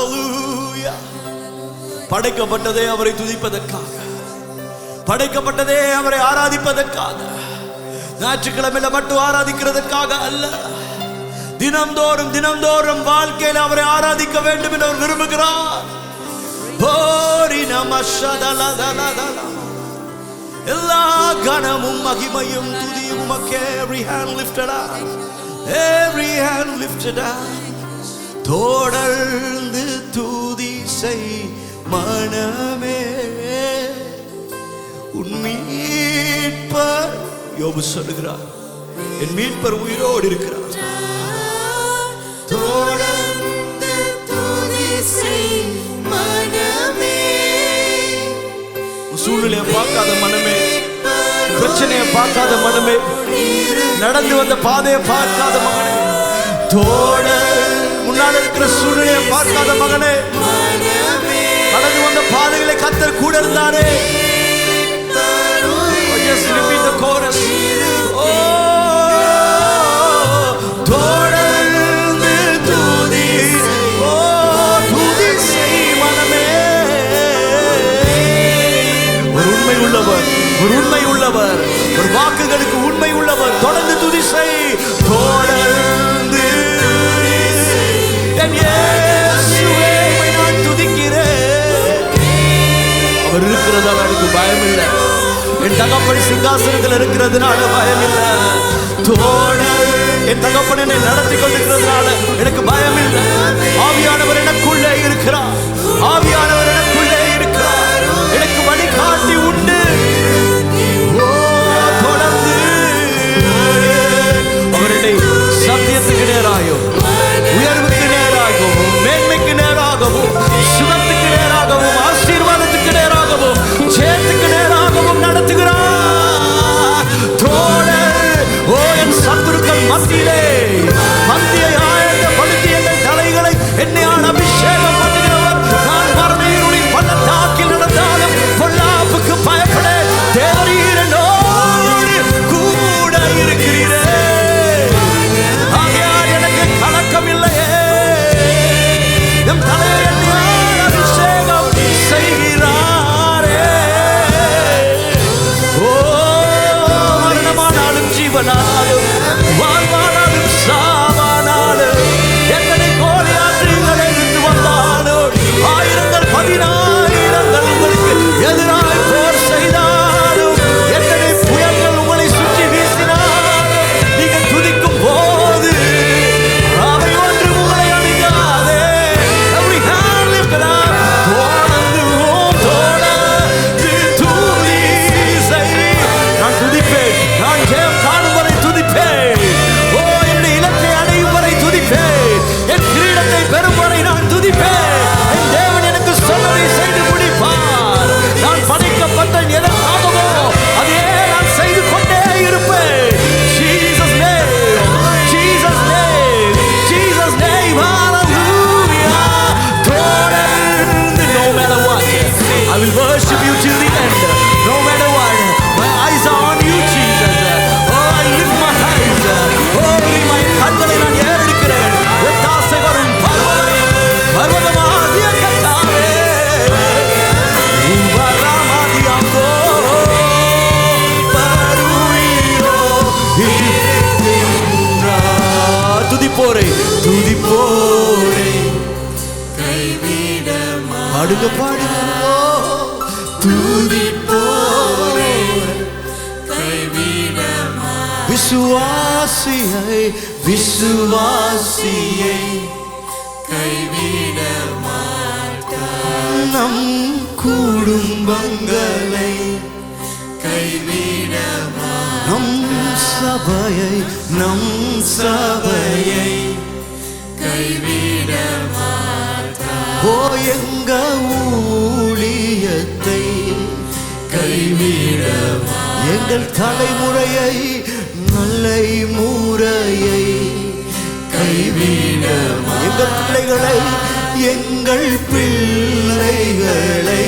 Hallelujah. படைக்கப்பட்டதே அவரை துதிப்பதற்காக, படைக்கப்பட்டதே அவரை ஆராதிப்பதற்காக. ஞாயிற்றுக்கிழமையில மட்டும் ஆராதிக்கிறதுக்காக அல்ல, தினம்தோறும் தினம்தோறும் வாழ்க்கையில் அவரை ஆராதிக்க வேண்டும் என்று அவர் விரும்புகிறார். எல்லா கனமும் மகிமையும் துதியும் உமக்கே. Every hand lifted up, every hand lifted up. தொடர்ந்து துதி செய் மனமே, உன் மீட்பர். யோபு சொல்லுகிறார், என் மீட்பர் உயிரோடு இருக்கிறார். தொடர்ந்து துதி செய் மனமே, சூழ்நிலையை பார்க்காத மனமே, பிரச்சனையை பார்க்காத மனமே, நடந்து வந்த பாதையை பார்க்காத மகனே, முன்னால் இருக்கிற சூழ்நிலையை பார்க்காத மகனே, கடந்து வந்த பாதைகளை கர்த்தர் கூட இருந்தாரே. Just repeat the chorus. தொடர்ந்து துதி, துதி செய் மனமே. ஒரு உண்மை உள்ளவர், ஒரு உண்மை உள்ளவர், ஒரு வாக்குகளுக்கு உண்மை உள்ளவர். தொடர்ந்து துதி செய், தொடர்ந்து என் இயேசுவே நான் துதிக்கிறேன். அவர் இருக்கிறதால எனக்கு பயம் இல்லை, என் தகப்பன் சிங்காசனத்தில் இருக்கிறதுனால பயம் இல்லை. என் தகப்பன் என்னை நடத்தி கொண்டிருக்கிறதுனால எனக்கு பயம் இல்லை. ஆவியானவர் எனக்குள்ளே இருக்கிறார், ஆவியானவர் எனக்குள்ளே இருக்கிறார், எனக்கு வழிகாட்டி உண்டு. தொடர்ந்து அவருடைய சத்தியத்துக்கு நேராகவும், உயர்வுக்கு நேராகவும், மேன்மைக்கு நேராகவும், சுகத்துக்கு நேராகவும், ஆசீர்வாதத்துக்கு நேராகவும், ஜெயத்துக்கு நேராகவும் நடத்துகிறார். என் சத்துருக்கள் மத்தியிலே மத்தியை ஆயத்தப்படுத்தி எங்கள் தலைகளை என்னையால் அபிஷேகம் பண்ணுகிறவர். நான் மரண இருளின் பள்ளத்தாக்கில் நடந்தாலும் பொல்லாப்புக்கு பயப்பட தேவரீர் என்னோடு கூட இருக்கிறீரே. ஆகையால் எனக்கு கலக்கம் இல்லையே, என் தலையை என்னையால் அபிஷேகம் செய்கிறாரே. மரணமானாலும் ஜீவனாலும், வாழ்வானாலும் சாவானாலும், எத்தனை கோலியாத்திரிகள் எடுத்து வந்தாலும், ஆயிரங்கள் 10,000 உங்களுக்கு எதிராய் போர் செய்தாலும், எத்தனை புயல்கள் உங்களை சுற்றி வீசினாலும், நீங்கள் துதிக்கும் போது அவை ஒன்று உங்களை அணுகாதே. Every hand lifted up. தொடர்ந்து துதி செய். நான் துதிப்பேன், நான் ஜெயம் காணும் வரை துதிப்பேன். என்னுடைய இலக்கை அடையும் வரை துதிப்பேன், என் கிரீடத்தை பெறும் வரை நான் துதிப்பேன். என் தேவன் எனக்கு சொன்னதை செய்து முடிப்பார். நான் படைக்கப்பட்ட எதற்காகவோ அதையே நான் செய்து கொண்டே இருப்பேன். Jesus name, Jesus name, Jesus name, hallelujah. தொடர்ந்து, no matter what, I will worship you till the end. No matter what, my eyes are on you, Jesus. I lift my eyes. My கண்களை நான் ஏறெடுக்கிறேன். ஒத்தாசை வரும் பர்வதமாகிய கர்த்தாவே, வரமாதியாங்கோ பருவியோ இருக்கின்றார். துதிப்போரே, துதிப்போரே, பாடுங்க பாடுங்க, துதிப்போரே, விசுவாசியை விசுவாசியை கைவிட மாட்டார். நம் குடும்பங்களை கைவிட மாட்டார். நம் சபையை, நம் சபையை கைவிட மாட்டார். எங்க ஊழியத்தை கைவிட மாட்டார். எங்கள் தலைமுறையை, நல்லை முறையை கைவிட மாட்டார். எங்கள் பிள்ளைகளை, எங்கள் பிள்ளைகளை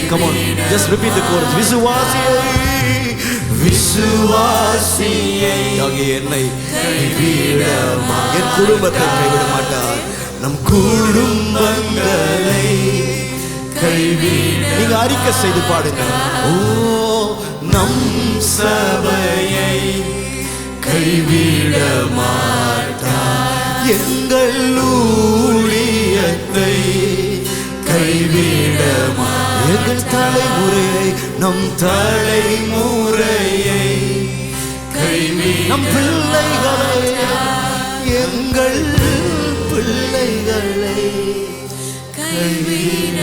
come on, just repeat the chorus. விசுவாசியை விசுவாசியை ஆகிய என்னை கைவிட மாட்டார். என் குடும்பத்தை கைவிட மாட்டார். நம் குடும்பங்களை கைவிட. நீங்க அறிக்கை செய்து பாடுங்க. ஓ நம் சபையை கைவிட மாட்டார், எங்கள் ஊழியத்தை கைவிட மாட்டார், எங்கள் தலைமுறையை நம் தலைமுறையை கைவிட, நம் பிள்ளைகளை எங்கள் பிள்ளைகளை கைவிட